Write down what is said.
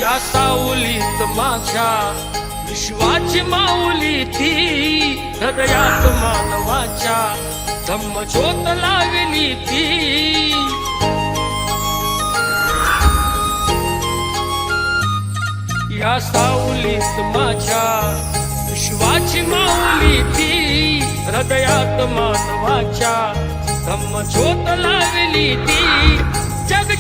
या सावलीत माझ्या विश्वाची माऊली ती, हृदयात मानवाच्या धम्मज्योत लावली ती. या सावलीत माझ्या विश्वाची माऊली ती, हृदयात मानवाच्या धम्मज्योत लावली ती. जग